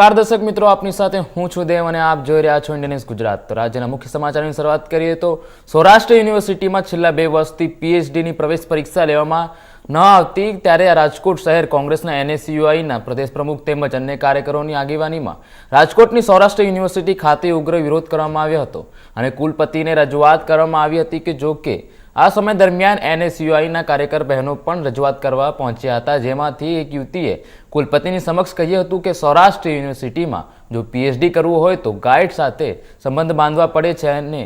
દર્શક મિત્રો, આપની સાથે હું છું દેવ અને આપ જોઈ રહ્યા છો ઇન્ડિયા ન્યૂઝ ગુજરાત। તો રાજ્યના મુખ્ય સમાચારની શરૂઆત કરીએ તો સૌરાષ્ટ્ર યુનિવર્સિટીમાં છેલ્લા 2 વર્ષથી પીએચડીની પ્રવેશ પરીક્ષા લેવામાં ન આવતી ત્યારે રાજકોટ શહેર કોંગ્રેસના એનએસયુઆઈના પ્રદેશ પ્રમુખ તેમજ અન્ય કાર્યકરોની આગેવાનીમાં રાજકોટની સૌરાષ્ટ્ર યુનિવર્સિટી ખાતે ઉગ્ર વિરોધ કરવામાં આવ્યો હતો અને કુલપતિને રજૂઆત કરવામાં આવી હતી કે જો કે આ સમય દરમિયાન એનએસયુઆઈના કાર્યકર બહેનો પણ રજૂઆત કરવા પહોંચ્યા હતા, જેમાંથી એક યુવતીએ કુલપતિની સમક્ષ કહ્યું હતું કે સૌરાષ્ટ્ર યુનિવર્સિટીમાં જો પીએચડી કરવું હોય તો ગાઈડ સાથે સંબંધ બાંધવા પડે છે અને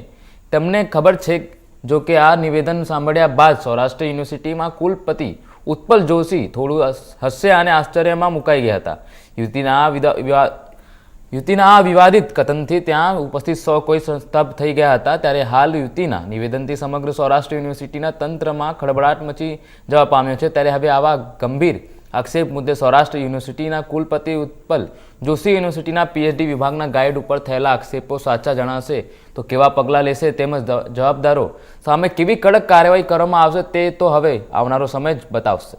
તમને ખબર છે। જો કે આ નિવેદન સાંભળ્યા બાદ સૌરાષ્ટ્ર યુનિવર્સિટીમાં કુલપતિ ઉત્પલ જોશી થોડું હાસ્ય અને આશ્ચર્યમાં મુકાઈ ગયા હતા। યુવતીના આ વિવાદિત કથનથી ત્યાં ઉપસ્થિત સૌ કોઈ સ્તબ્ધ થઈ ગયા હતા। ત્યારે હાલ યુવતીના નિવેદનથી સમગ્ર સૌરાષ્ટ્ર યુનિવર્સિટીના તંત્રમાં ખળબળાટ મચી જવા પામ્યો છે। ત્યારે હવે આવા ગંભીર આક્ષેપ મુદ્દે સૌરાષ્ટ્ર યુનિવર્સિટીના કુલપતિ ઉત્પલ જોશી યુનિવર્સિટીના પીએચડી વિભાગના ગાઈડ ઉપર થયેલા આક્ષેપો સાચા જણાશે તો કેવા પગલાં લેશે તેમજ જવાબદારો સામે કેવી કડક કાર્યવાહી કરવામાં આવશે તે તો હવે આવનારો સમય જ બતાવશે।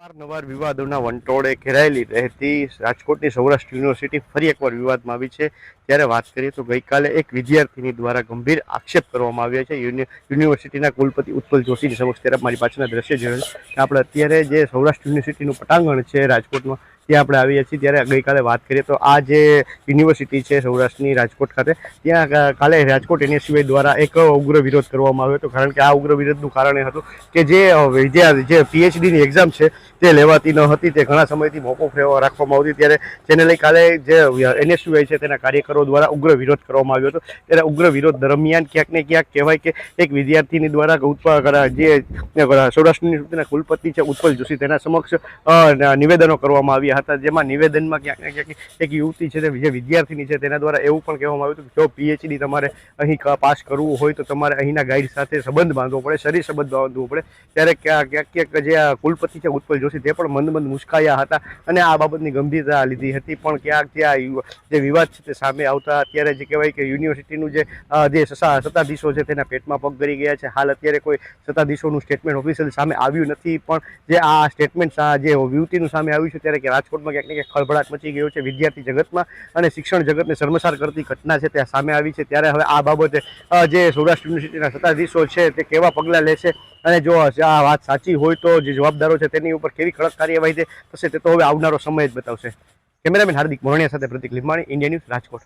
અવારનવાર વિવાદોના વંટોળે ઘેરાયેલી રહેતી રાજકોટની સૌરાષ્ટ્ર યુનિવર્સિટી ફરી એકવાર વિવાદમાં આવી છે। ત્યારે વાત કરીએ તો ગઈકાલે એક વિદ્યાર્થીની દ્વારા ગંભીર આક્ષેપ કરવામાં આવ્યા છે યુનિવર્સિટીના કુલપતિ ઉત્પલ જોશીની સમક્ષ। ત્યારે મારી પાછળના દ્રશ્ય જોયું કે આપણે અત્યારે જે સૌરાષ્ટ્ર યુનિવર્સિટીનું પટાંગણ છે રાજકોટમાં ત્યાં આપણે આવીએ છીએ। ત્યારે ગઈકાલે વાત કરીએ તો આ જે યુનિવર્સિટી છે સૌરાષ્ટ્રની રાજકોટ ખાતે, ત્યાં કાલે રાજકોટ એનએસયુઆઈ દ્વારા એક ઉગ્ર વિરોધ કરવામાં આવ્યો હતો। કારણ કે આ ઉગ્ર વિરોધનું કારણ એ હતું કે જે પીએચડીની એક્ઝામ છે તે લેવાતી ન હતી, તે ઘણા સમયથી મોકૂફ રાખવામાં આવતી। ત્યારે જેને લઈ કાલે જે એનએસયુઆઈ છે તેના કાર્યકરો દ્વારા ઉગ્ર વિરોધ કરવામાં આવ્યો હતો। ત્યારે ઉગ્ર વિરોધ દરમિયાન ક્યાંક ને ક્યાંક કહેવાય કે એક વિદ્યાર્થીની દ્વારા જે સૌરાષ્ટ્ર યુનિવર્સિટીના કુલપતિ છે ઉત્પલ જોશી તેના સમક્ષ નિવેદનો કરવામાં આવ્યા હતા। જેમાં નિવેદનમાં ક્યાંક ને ક્યાંક એક યુવતી છે જે વિદ્યાર્થીની છે તેના દ્વારા એવું પણ કહેવામાં આવ્યું હતું કે જો પીએચડી તમારે અહીં પાસ કરવું હોય તો તમારે અહીંના ગાઈડ સાથે સંબંધ બાંધવો પડે, શરીર સંબંધ બાંધવો પડે। ત્યારે ક્યાંક જે કુલપતિ છે ઉત્પલ જોશી તે પણ મંદ મુસ્કાયા હતા અને આ બાબતની ગંભીરતા લીધી હતી। પણ ક્યાંક ત્યાં જે વિવાદ છે તે સામે આવતા અત્યારે જે કહેવાય કે યુનિવર્સિટીનું જે સત્તાધીશો છે તેના પેટમાં પગ ગરી ગયા છે। હાલ અત્યારે કોઈ સત્તાધીશોનું સ્ટેટમેન્ટ ઓફિશિયલ સામે આવ્યું નથી, પણ જે આ સ્ટેટમેન્ટ જે યુવતીનું સામે આવ્યું છે ત્યારે કે રાજકોટમાં ક્યાંક ને ક્યાંક ખળભળાટ મચી ગયો છે વિદ્યાર્થી જગતમાં અને શિક્ષણ જગતને શર્મસાર કરતી ઘટના છે ત્યાં સામે આવી છે। ત્યારે હવે આ બાબતે જે સૌરાષ્ટ્ર યુનિવર્સિટીના સત્તાધીશો છે તે કેવા પગલાં લેશે અને જો આ વાત સાચી હોય તો જે જવાબદારો છે તેની ઉપર કેવી કડક કાર્યવાહી થશે તે તો હવે આવનારો સમય જ બતાવશે। કેમેરામેન હાર્દિક મોરણિયા સાથે પ્રતિક લીંબાણી, ઇન્ડિયા ન્યૂઝ, રાજકોટ।